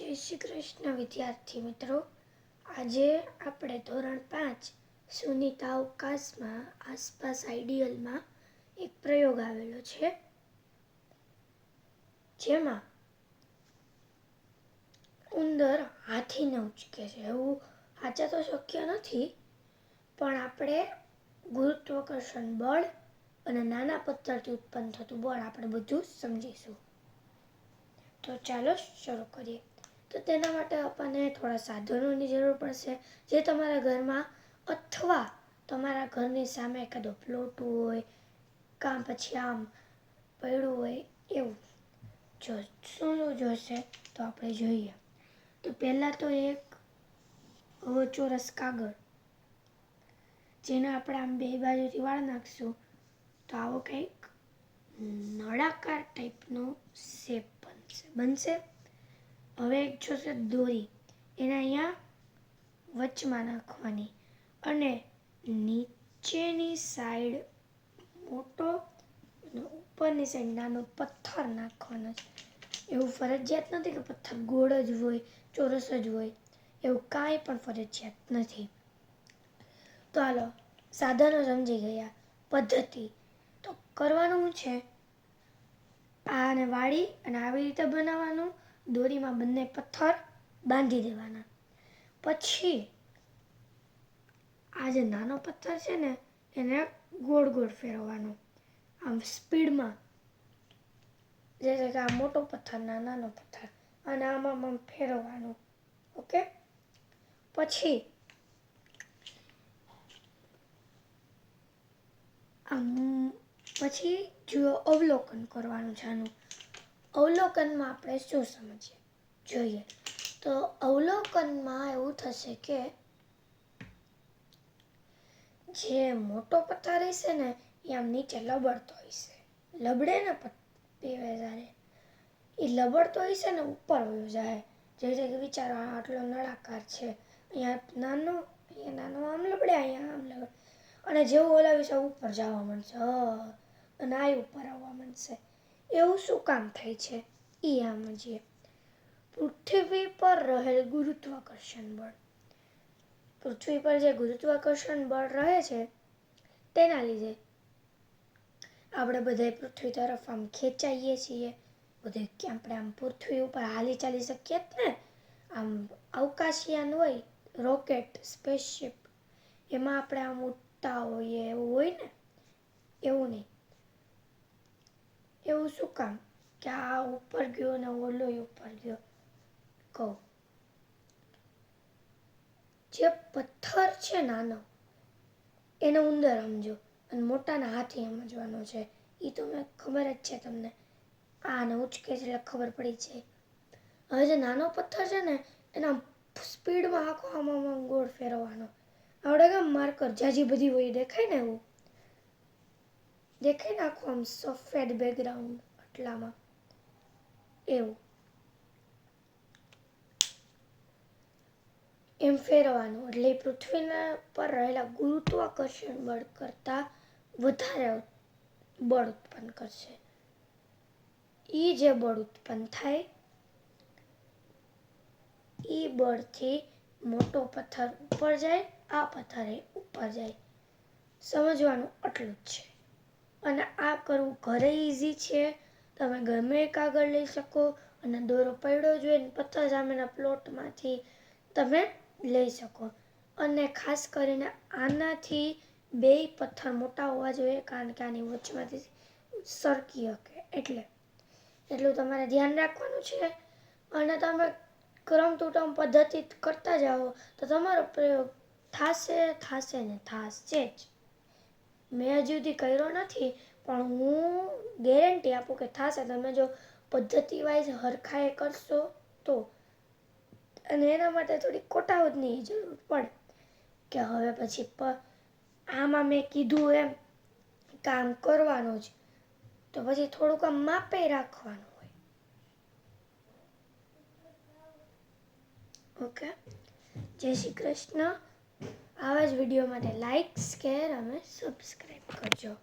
જય શ્રી કૃષ્ણ વિદ્યાર્થી મિત્રો. આજે આપણે ધોરણ 5 સુનિતા અવકાશમાં આસપાસ આઈડિયલમાં એક પ્રયોગ આવેલો છે, જેમાં ઉંદર હાથીને ઉચકે છે. એવું સાચા તો શક્ય નથી, પણ આપણે ગુરુત્વાકર્ષણ બળ અને નાના પથ્થરથી ઉત્પન્ન થતું બળ આપણે બધું સમજીશું. તો ચાલો શરૂ કરીએ. તો તેના માટે આપણને થોડા સાધનોની જરૂર પડશે, જે તમારા ઘરમાં અથવા તમારા ઘરની સામે એકાદો પ્લોટ હોય કાં પછી આમ પડ્યું હોય એવું. જો શું જોશે તો આપણે જોઈએ. તો પહેલાં તો એક ચોરસ કાગળ, જેને આપણે આમ બે બાજુથી વાળ નાખશું તો આવો કંઈક નળાકાર ટાઈપનો શેપ બનશે. હવે એક જોશે દોરી, એને અહીંયા વચમાં નાખવાની અને નીચેની સાઈડ મોટો અને ઉપરની સાઈડ નાનો પથ્થર નાખવાનો છે. એવું ફરજિયાત નથી કે પથ્થર ગોળ જ હોય, ચોરસ જ હોય, એવું કાંઈ પણ ફરજિયાત નથી. તો હાલો, સાધનો સમજી ગયા. પદ્ધતિ તો કરવાનું છે, આને વાળી અને આવી રીતે બનાવવાનું. દોરીમાં બંને પથ્થર બાંધી દેવાના. પછી આ જે નાનો પથ્થર છે ને, એને ગોળ ગોળ ફેરવવાનો આમ સ્પીડમાં. જેથી કે આ મોટો પથ્થર નાનો પથ્થર અને આમાં ફેરવવાનું. ઓકે. પછી જો અવલોકન કરવાનું છે આનું. અવલોકનમાં આપણે શું સમજીએ જોઈએ. તો અવલોકનમાં એવું થશે કે જે મોટો પથ્થર હશે ને એ આમ નીચે લબડતો હશે. લબડે ને ત્યારે એ લબડતો હશે ને ઉપર વયો જાય. જે કે વિચારો આટલો નળાકાર છે, અહીંયા નાનો આમ લબડે, અહીંયા આમ લબડે, અને જેવું હલાવીશ ઉપર જવા માંડશે અને આ ઉપર આવવા માંડશે. એવું શું કામ થાય છે એ સમજીએ. પૃથ્વી પર રહેલ ગુરુત્વાકર્ષણ બળ. પૃથ્વી પર જે ગુરુત્વાકર્ષણ બળ રહે છે તેના લીધે આપણે બધા પૃથ્વી તરફ આમ ખેંચાઈએ છીએ. બધે આપણે આમ પૃથ્વી ઉપર હાલી ચાલી શકીએ જ ને. આમ અવકાશયાન હોય, રોકેટ, સ્પેસશિપ, એમાં આપણે આમ ઉડતા હોઈએ એવું હોય ને, એવું નહીં. એવું શું કામ કે આ ઉપર ગયો ને ઓલો ઉપર ગયો કહું. જે પથ્થર છે નાનો એને ઉંદર સમજો અને મોટાના હાથી સમજવાનો છે. એ તો મેં ખબર જ છે તમને. આને ઉચકે છે એટલે ખબર પડી છે. હવે જે નાનો પથ્થર છે ને એના સ્પીડમાં આખો આમાં ગોળ ફેરવવાનો. આપણે કેમ માર્કર જાજી બધી હોય દેખાય ને એવું દેખાય ને, આખું આમ સફેદ બેકગ્રાઉન્ડ આટલામાં એવું એમ ફેરવાનું. એટલે પૃથ્વીના પર રહેલા ગુરુત્વાકર્ષણ બળ કરતાં વધારે બળ ઉત્પન્ન કરશે. એ જે બળ ઉત્પન્ન થાય એ બળથી મોટો પથ્થર ઉપર જાય, આ પથ્થર ઉપર જાય. સમજવાનું આટલું જ છે. અને આ કરવું ઘરે ઈઝી છે. તમે ગમે એ કાગળ લઈ શકો અને દોરો પડ્યો જ હોય ને પથ્થર સામેના પ્લોટમાંથી તમે લઈ શકો. અને ખાસ કરીને આનાથી બે પથ્થર મોટા હોવા જોઈએ, કારણ કે આની વચમાંથી સરકી શકે. એટલું તમારે ધ્યાન રાખવાનું છે. અને તમે ક્રમ ટુ ક્રમ પદ્ધતિ કરતા જાઓ તો તમારો પ્રયોગ થશે ને થશે જ. મેં હજુ સુધી કર્યો નથી, પણ હું ગેરંટી આપું કે થશે. તમે જો પદ્ધતિ વાઇઝ હરખાએ કરશો તો. અને એના માટે થોડી કોટાવદની જરૂર પડે કે હવે પછી આમાં મેં કીધું એમ કામ કરવાનું જ, તો પછી થોડુંક આમ માપે રાખવાનું હોય. ઓકે. જય શ્રી કૃષ્ણ. આવા જ વિડીયો માટે લાઈક, શેર અને સબસ્ક્રાઈબ કરજો.